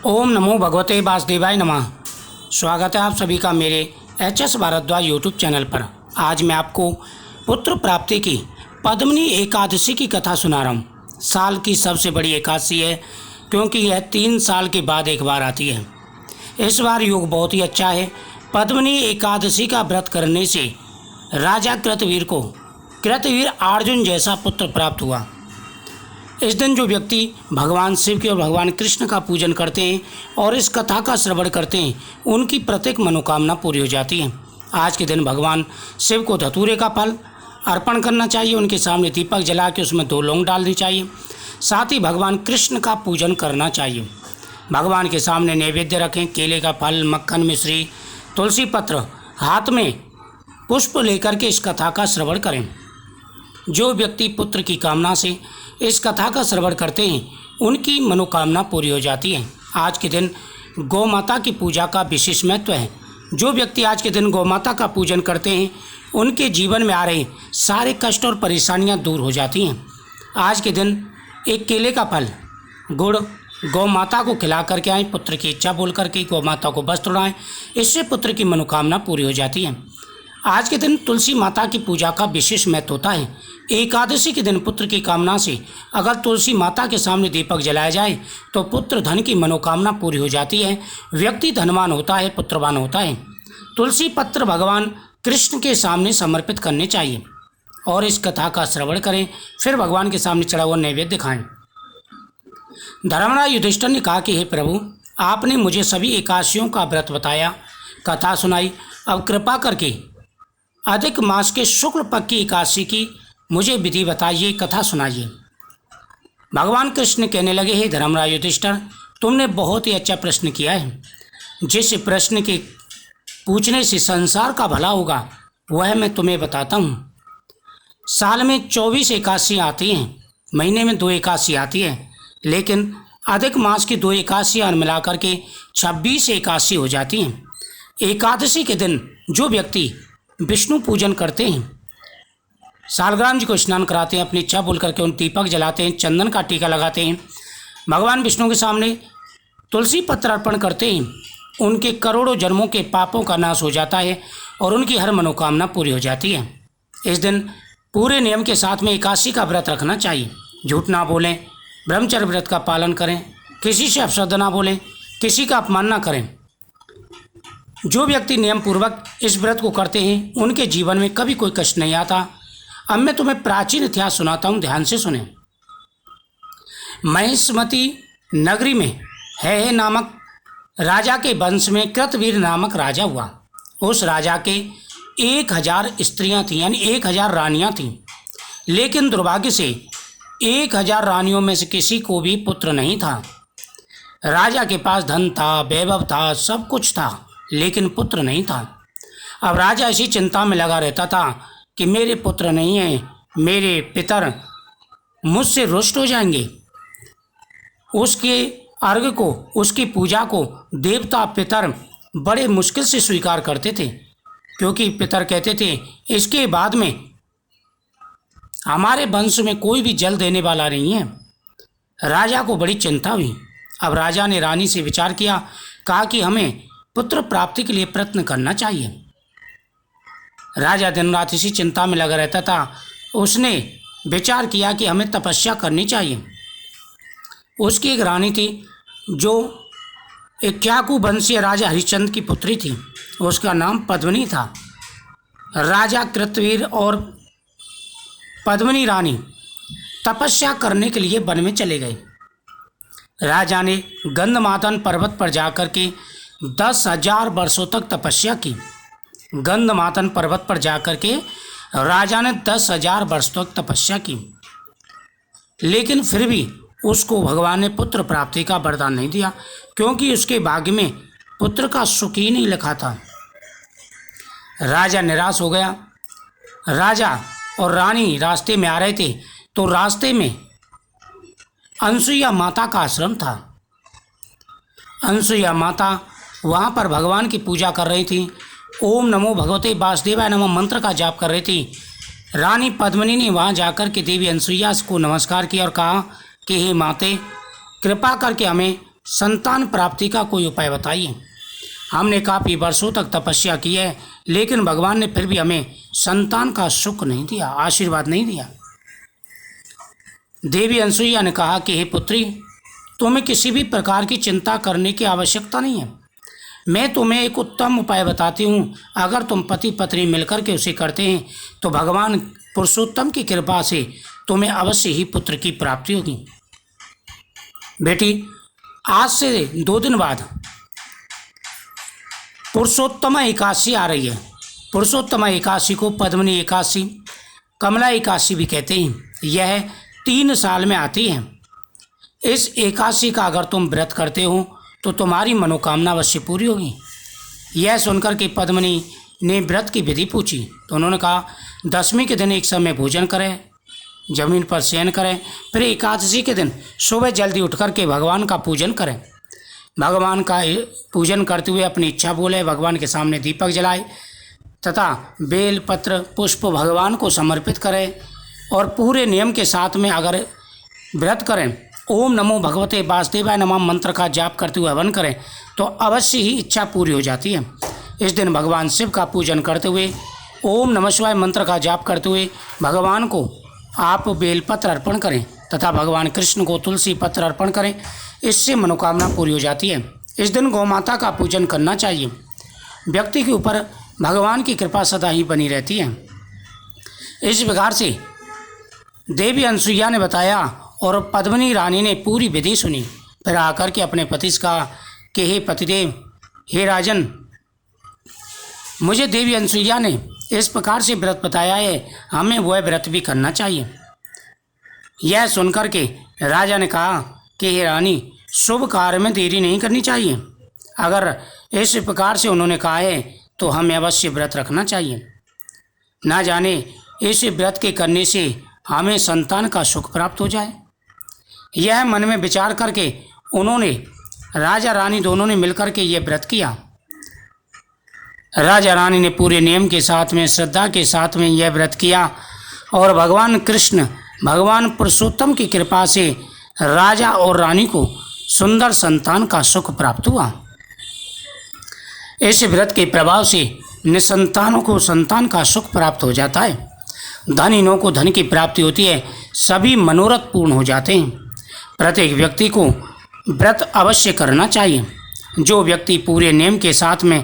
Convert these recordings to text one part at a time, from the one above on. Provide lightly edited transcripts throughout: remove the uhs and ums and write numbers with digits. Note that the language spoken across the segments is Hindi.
ओम नमो भगवते वासुदेवाय नमः। स्वागत है आप सभी का मेरे एच.एस. भारद्वाज यूट्यूब चैनल पर। आज मैं आपको पुत्र प्राप्ति की पद्मिनी एकादशी की कथा सुना रहा हूँ। साल की सबसे बड़ी एकादशी है क्योंकि यह 3 साल के बाद एक बार आती है। इस बार योग बहुत ही अच्छा है। पद्मिनी एकादशी का व्रत करने से राजा कृतवीर को कृतवीर अर्जुन जैसा पुत्र प्राप्त हुआ। इस दिन जो व्यक्ति भगवान शिव के और भगवान कृष्ण का पूजन करते हैं और इस कथा का श्रवण करते हैं, उनकी प्रत्येक मनोकामना पूरी हो जाती है। आज के दिन भगवान शिव को धतूरे का फल अर्पण करना चाहिए। उनके सामने दीपक जला के उसमें 2 लौंग डालनी चाहिए। साथ ही भगवान कृष्ण का पूजन करना चाहिए। भगवान के सामने नैवेद्य रखें। केले का फल, मक्खन, मिश्री, तुलसी पत्र, हाथ में पुष्प लेकर के इस कथा का श्रवण करें। जो व्यक्ति पुत्र की कामना से इस कथा का श्रवण करते हैं, उनकी मनोकामना पूरी हो जाती है। आज के दिन गौ माता की पूजा का विशेष महत्व है। जो व्यक्ति आज के दिन गौ माता का पूजन करते हैं, उनके जीवन में आ रहे सारे कष्ट और परेशानियां दूर हो जाती हैं। आज के दिन एक केले का फल, गुड़ गौ माता को खिला करके आएँ। पुत्र की इच्छा बोल करके गौ माता को वस्त्र उड़ाएँ। इससे पुत्र की मनोकामना पूरी हो जाती है। आज के दिन तुलसी माता की पूजा का विशेष महत्व होता है। एकादशी के दिन पुत्र की कामना से अगर तुलसी माता के सामने दीपक जलाया जाए तो पुत्र धन की मनोकामना पूरी हो जाती है। व्यक्ति धनवान होता है, पुत्रवान होता है। तुलसी पत्र भगवान कृष्ण के सामने समर्पित करने चाहिए और इस कथा का श्रवण करें। फिर भगवान के सामने चढ़ा हुआ नैवेद्य खाएं। धर्मराज युधिष्ठिर ने कहा कि हे प्रभु, आपने मुझे सभी एकादशियों का व्रत बताया, कथा सुनाई। अब कृपा करके अधिक मास के शुक्ल पक्ष की एकादशी की मुझे विधि बताइए, कथा सुनाइए। भगवान कृष्ण कहने लगे, हे धर्मराज युधिष्ठिर, तुमने बहुत ही अच्छा प्रश्न किया है। जिस प्रश्न के पूछने से संसार का भला होगा वह मैं तुम्हें बताता हूँ। साल में 24 एकादशी आती हैं, महीने में 2 एकादशी आती है, लेकिन अधिक मास की 2 एकादशियाँ मिला करके 26 एकादशी हो जाती हैं। एकादशी के दिन जो व्यक्ति विष्णु पूजन करते हैं, सालग्राम जी को स्नान कराते हैं, अपनी इच्छा बोल करके उन दीपक जलाते हैं, चंदन का टीका लगाते हैं, भगवान विष्णु के सामने तुलसी पत्र अर्पण करते हैं, उनके करोड़ों जन्मों के पापों का नाश हो जाता है और उनकी हर मनोकामना पूरी हो जाती है। इस दिन पूरे नियम के साथ में एकादशी का व्रत रखना चाहिए। झूठ ना बोलें, ब्रह्मचर्य व्रत का पालन करें, किसी से अपशब्द ना बोलें, किसी का अपमान ना करें। जो व्यक्ति नियम पूर्वक इस व्रत को करते हैं, उनके जीवन में कभी कोई कष्ट नहीं आता। अब मैं तुम्हें प्राचीन इतिहास सुनाता हूँ, ध्यान से सुने। महिष्मती नगरी में है नामक राजा के वंश में कृतवीर नामक राजा हुआ। उस राजा के 1000 स्त्रियां थीं, यानी 1000 रानियां थीं। लेकिन दुर्भाग्य से 1000 रानियों में से किसी को भी पुत्र नहीं था। राजा के पास धन था, वैभव था, सब कुछ था, लेकिन पुत्र नहीं था। अब राजा इसी चिंता में लगा रहता था कि मेरे पुत्र नहीं हैं, मेरे पितर मुझसे रुष्ट हो जाएंगे। उसके अर्घ को, उसकी पूजा को देवता पितर बड़े मुश्किल से स्वीकार करते थे, क्योंकि पितर कहते थे इसके बाद में हमारे वंश में कोई भी जल देने वाला नहीं है। राजा को बड़ी चिंता हुई। अब राजा ने रानी से विचार किया, कहा कि हमें पुत्र प्राप्ति के लिए प्रयत्न करना चाहिए। राजा दिन रात इसी चिंता में लगा रहता था। उसने विचार किया कि हमें तपस्या करनी चाहिए। उसकी एक रानी थी जो इक्ष्वाकु वंशीय राजा हरिश्चंद्र की पुत्री थी। उसका नाम पद्मिनी था। राजा कृतवीर और पद्मिनी रानी तपस्या करने के लिए वन में चले गए। राजा ने गंधमादन पर्वत पर जाकर के 10,000 वर्षों तक तपस्या की। गंधमादन पर्वत पर जाकर के राजा ने 10,000 वर्ष तक तपस्या की, लेकिन फिर भी उसको भगवान ने पुत्र प्राप्ति का वरदान नहीं दिया, क्योंकि उसके भाग्य में पुत्र का सुख ही नहीं लिखा था। राजा निराश हो गया। राजा और रानी रास्ते में आ रहे थे तो रास्ते में अनसुईया माता का आश्रम था। अनसुईया माता वहाँ पर भगवान की पूजा कर रही थी। ओम नमो भगवते वासुदेवाय नमः मंत्र का जाप कर रही थी। रानी पद्मिनी ने वहाँ जाकर के देवी अनसुईया को नमस्कार किया और कहा कि हे माते, कृपा करके हमें संतान प्राप्ति का कोई उपाय बताइए। हमने काफ़ी वर्षों तक तपस्या की है, लेकिन भगवान ने फिर भी हमें संतान का सुख नहीं दिया, आशीर्वाद नहीं दिया। देवी अनसुईया ने कहा कि हे पुत्री, तुम्हें किसी भी प्रकार की चिंता करने की आवश्यकता नहीं है। मैं तुम्हें एक उत्तम उपाय बताती हूँ। अगर तुम पति पत्नी मिलकर के उसे करते हैं तो भगवान पुरुषोत्तम की कृपा से तुम्हें अवश्य ही पुत्र की प्राप्ति होगी। बेटी, आज से 2 दिन बाद पुरुषोत्तम एकादशी आ रही है। पुरुषोत्तम एकादशी को पद्मिनी एकादशी, कमला एकादशी भी कहते हैं। यह 3 साल में आती है। इस एकादशी का अगर तुम व्रत करते हो तो तुम्हारी मनोकामना अवश्य पूरी होगी। यह सुनकर के पद्मिनी ने व्रत की विधि पूछी तो उन्होंने कहा, 10वीं के दिन एक समय भोजन करें, जमीन पर शयन करें, फिर एकादशी के दिन सुबह जल्दी उठ कर के भगवान का पूजन करें। भगवान का पूजन करते हुए अपनी इच्छा बोले, भगवान के सामने दीपक जलाए तथा बेल पत्र पुष्प भगवान को समर्पित करें और पूरे नियम के साथ में अगर व्रत करें, ओम नमो भगवते वासुदेवाय नमः मंत्र का जाप करते हुए हवन करें तो अवश्य ही इच्छा पूरी हो जाती है। इस दिन भगवान शिव का पूजन करते हुए ओम नमः शिवाय मंत्र का जाप करते हुए भगवान को आप बेलपत्र अर्पण करें तथा भगवान कृष्ण को तुलसी पत्र अर्पण करें। इससे मनोकामना पूरी हो जाती है। इस दिन गौ माता का पूजन करना चाहिए। व्यक्ति के ऊपर भगवान की कृपा सदा ही बनी रहती है। इस प्रकार से देवी अनसुईया ने बताया और पद्मिनी रानी ने पूरी विधि सुनी। फिर आकर के अपने पति से कहा कि हे पतिदेव, हे राजन, मुझे देवी अनसुईया ने इस प्रकार से व्रत बताया है, हमें वह व्रत भी करना चाहिए। यह सुनकर के राजा ने कहा कि हे रानी, शुभ कार्य में देरी नहीं करनी चाहिए। अगर इस प्रकार से उन्होंने कहा है तो हमें अवश्य व्रत रखना चाहिए। ना जाने इस व्रत के करने से हमें संतान का सुख प्राप्त हो जाए। यह मन में विचार करके उन्होंने राजा रानी दोनों ने मिलकर के यह व्रत किया। राजा रानी ने पूरे नियम के साथ में, श्रद्धा के साथ में यह व्रत किया और भगवान कृष्ण, भगवान पुरुषोत्तम की कृपा से राजा और रानी को सुंदर संतान का सुख प्राप्त हुआ। इस व्रत के प्रभाव से निसंतानों को संतान का सुख प्राप्त हो जाता है। धनीनों को धन की प्राप्ति होती है। सभी मनोरथ पूर्ण हो जाते हैं। प्रत्येक व्यक्ति को व्रत अवश्य करना चाहिए। जो व्यक्ति पूरे नियम के साथ में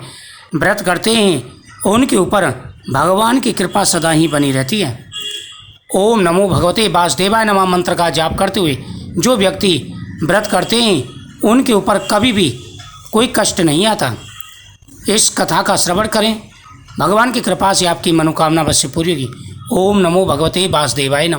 व्रत करते हैं उनके ऊपर भगवान की कृपा सदा ही बनी रहती है। ओम नमो भगवते वासुदेवाय नमः मंत्र का जाप करते हुए जो व्यक्ति व्रत करते हैं उनके ऊपर कभी भी कोई कष्ट नहीं आता। इस कथा का श्रवण करें, भगवान की कृपा से आपकी मनोकामना अवश्य पूरी होगी। ओम नमो भगवते वासुदेवाय नमः।